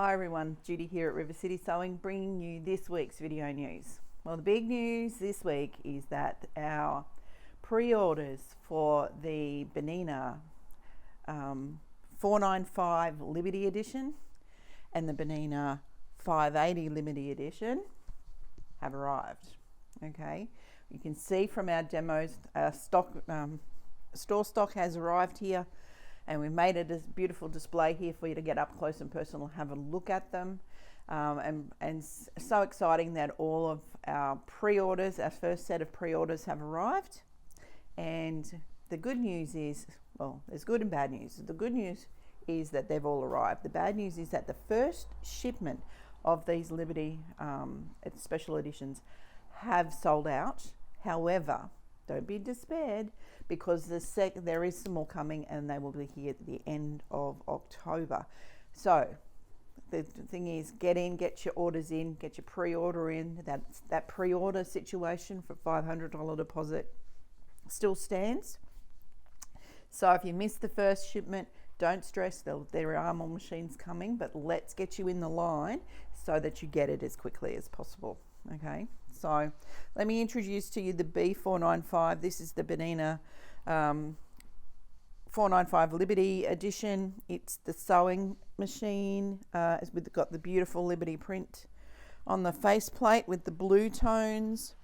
Hi everyone, Judy here at River City Sewing, bringing you this week's video news. Well, the big news this week is that our pre-orders for the Bernina 495 Liberty Edition and the Bernina 580 Liberty Edition have arrived. Okay, you can see from our demos, our store stock has arrived here. And we've made it a beautiful display here for you to get up close and personal, have a look at them. And so exciting that all of our pre-orders, our first set of pre-orders have arrived. And the good news is, well, there's good and bad news. The good news is that they've all arrived. The bad news is that the first shipment of these Liberty special editions have sold out. However, don't be despaired, because there is some more coming and they will be here at the end of October. So the thing is, get your orders in, get your pre-order in. That pre-order situation for $500 deposit still stands. So if you missed the first shipment, don't stress, there are more machines coming, but let's get you in the line so that you get it as quickly as possible. Okay, so let me introduce to you the B495. This is the Bernina 495 Liberty Edition. It's the sewing machine. It's got the beautiful Liberty print on the faceplate with the blue tones.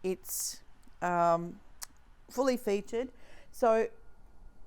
It's fully featured. So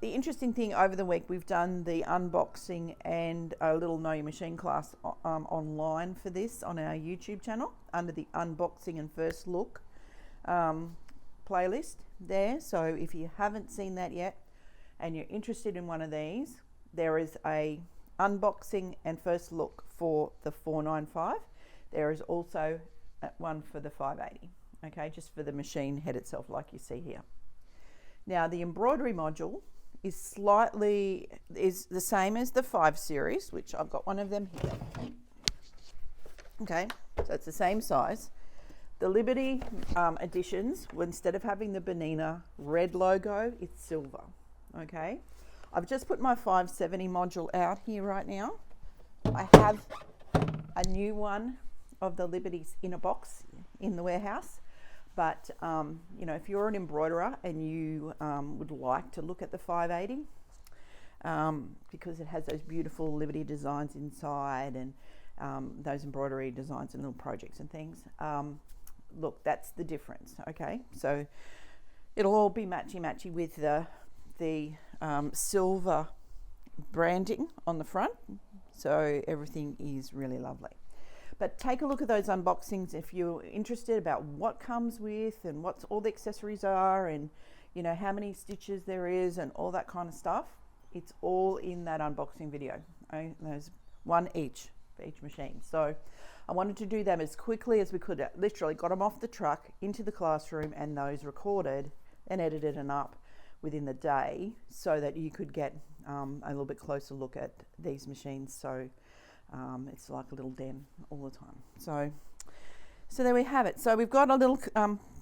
the interesting thing, over the week we've done the unboxing and a little Know Your Machine class online for this on our YouTube channel under the unboxing and first look playlist there. So if you haven't seen that yet and you're interested in one of these, there is a unboxing and first look for the 495. There is also one for the 580, okay, just for the machine head itself, like you see here. Now the embroidery module is the same as the 5 series, which I've got one of them here. Okay, so it's the same size. The Liberty editions, instead of having the Bernina red logo, it's silver. Okay, I've just put my 570 module out here right now. I have a new one of the Liberties in a box in the warehouse. But, you know, if you're an embroiderer and you would like to look at the 580, because it has those beautiful Liberty designs inside and those embroidery designs and little projects and things, look, that's the difference, okay? So it'll all be matchy-matchy with the silver branding on the front, so everything is really lovely. But take a look at those unboxings if you're interested about what comes with and what all the accessories are, and you know how many stitches there is and all that kind of stuff. It's all in that unboxing video. There's one each for each machine. So I wanted to do them as quickly as we could. I literally got them off the truck into the classroom and those recorded and edited and up within the day so that you could get a little bit closer look at these machines. So it's like a little den all the time. So there we have it. So we've got a little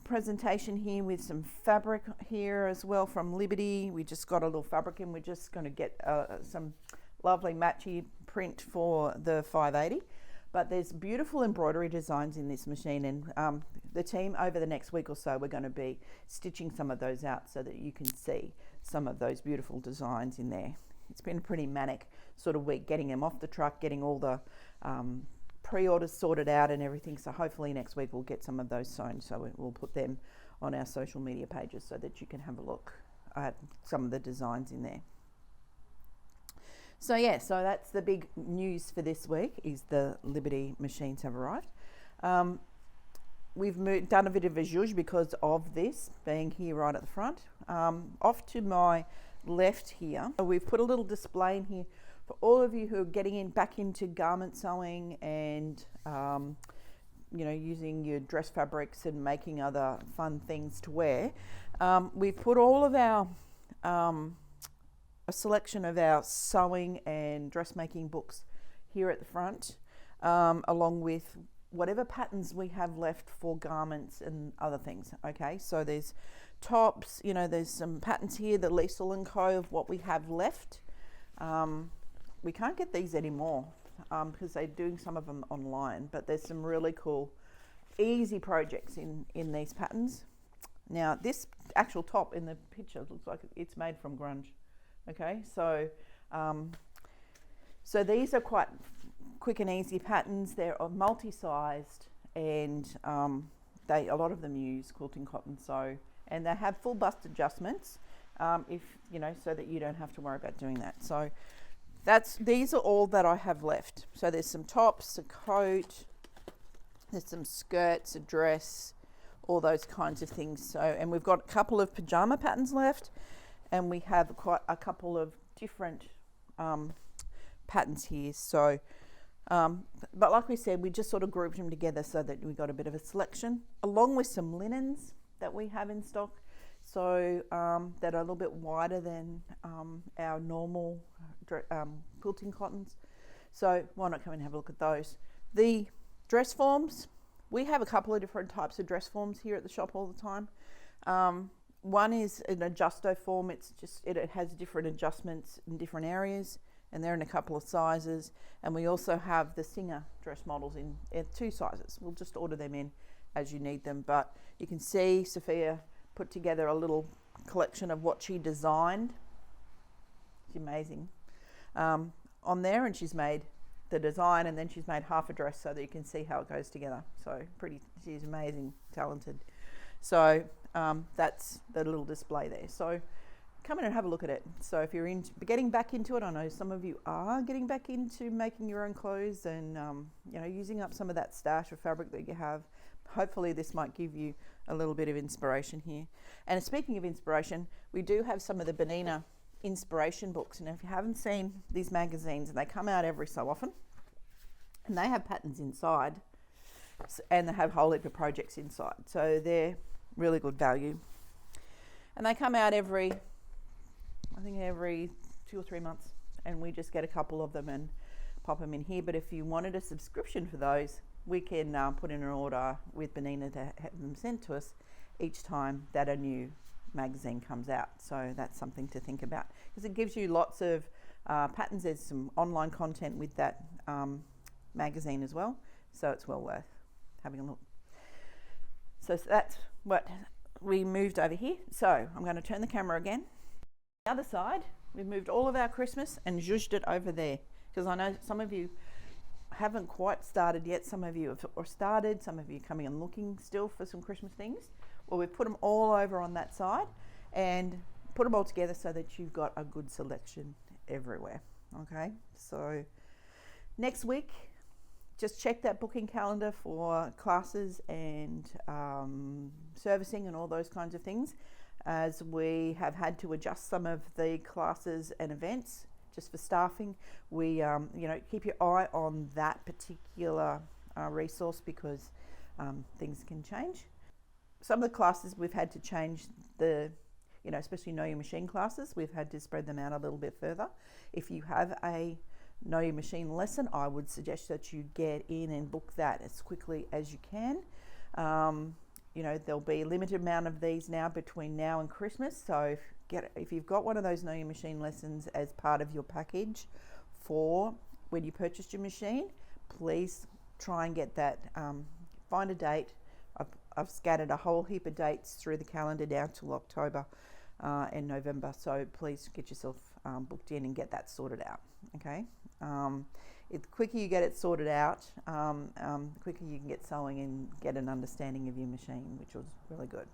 presentation here with some fabric here as well from Liberty. We just got a little fabric in. We're just going to get some lovely matchy print for the 580. But there's beautiful embroidery designs in this machine, and the team over the next week or so, we're going to be stitching some of those out so that you can see some of those beautiful designs in there. It's been a pretty manic sort of week getting them off the truck, getting all the pre-orders sorted out and everything. So hopefully next week we'll get some of those sewn. So we'll put them on our social media pages so that you can have a look at some of the designs in there. So yeah, so that's the big news for this week, is the Liberty machines have arrived. We've done a bit of a zhuzh because of this being here right at the front. Off to my left here, we've put a little display in here for all of you who are getting back into garment sewing and you know, using your dress fabrics and making other fun things to wear. We've put all of our a selection of our sewing and dressmaking books here at the front, along with whatever patterns we have left for garments and other things. Okay, so there's tops, you know, there's some patterns here, the Liesel & Co. of what we have left. We can't get these anymore because they're doing some of them online, but there's some really cool, easy projects in these patterns. Now, this actual top in the picture looks like it's made from grunge. Okay, so so these are quite quick and easy patterns. They're multi-sized, and a lot of them use quilting cotton. So, and they have full bust adjustments, if you know, so that you don't have to worry about doing that. So these are all that I have left. So there's some tops, a coat, there's some skirts, a dress, all those kinds of things. So, and we've got a couple of pajama patterns left, and we have quite a couple of different patterns here. So, but like we said, we just sort of grouped them together so that we got a bit of a selection, along with some linens that we have in stock. So that are a little bit wider than our normal quilting cottons. So why not come and have a look at those? The dress forms, we have a couple of different types of dress forms here at the shop all the time. One is an adjusto form. It has different adjustments in different areas, and they're in a couple of sizes. And we also have the Singer dress models in 2 sizes. We'll just order them in as you need them. But you can see Sophia put together a little collection of what she designed. It's amazing. On there, and she's made the design, and then she's made half a dress so that you can see how it goes together. So she's amazing, talented. So that's the little display there. So come in and have a look at it. So if you're getting back into it, I know some of you are getting back into making your own clothes and you know, using up some of that stash of fabric that you have. Hopefully this might give you a little bit of inspiration here. And speaking of inspiration, we do have some of the Bernina inspiration books, and if you haven't seen these magazines, they come out every so often, and they have patterns inside, and they have a whole heap of projects inside, so they're really good value. And they come out every 2 or 3 months, and we just get a couple of them and pop them in here. But if you wanted a subscription for those, we can put in an order with Bernina to have them sent to us each time that a new magazine comes out. So that's something to think about, because it gives you lots of patterns. There's some online content with that magazine as well, so it's well worth having a look. So that's what we moved over here. So I'm going to turn the camera again. The other side, we've moved all of our Christmas and zhuzhed it over there, because I know some of you haven't quite started yet. Some of you have or started, some of you coming and looking still for some Christmas things. Well, we've put them all over on that side and put them all together so that you've got a good selection everywhere. Okay, so next week, just check that booking calendar for classes and servicing and all those kinds of things, as we have had to adjust some of the classes and events just for staffing. We you know, keep your eye on that particular resource, because things can change. Some of the classes we've had to change the, you know, especially Know Your Machine classes, we've had to spread them out a little bit further. If you have a Know Your Machine lesson, I would suggest that you get in and book that as quickly as you can. You know, there'll be a limited amount of these now between now and Christmas. So if you've got one of those Know Your Machine lessons as part of your package for when you purchased your machine, please try and get that. Find a date. I've scattered a whole heap of dates through the calendar down till October and November. So please get yourself booked in and get that sorted out. Okay. The quicker you get it sorted out, the quicker you can get sewing and get an understanding of your machine, which was really good.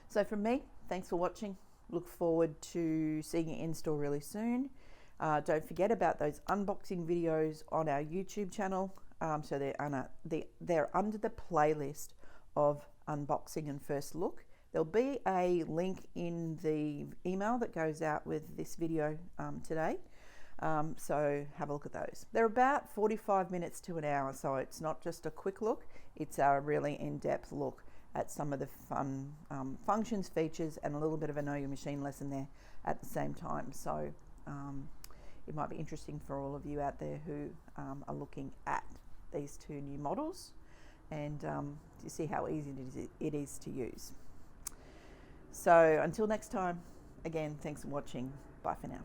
So from me, thanks for watching. Look forward to seeing you in store really soon. Don't forget about those unboxing videos on our YouTube channel. So they're under the playlist of unboxing and first look. There'll be a link in the email that goes out with this video today. So have a look at those. They're about 45 minutes to an hour, so it's not just a quick look, it's a really in-depth look at some of the fun functions, features, and a little bit of a Know Your Machine lesson there at the same time. So it might be interesting for all of you out there who are looking at these 2 new models, and to see how easy it is to use. So until next time, again, thanks for watching. Bye for now.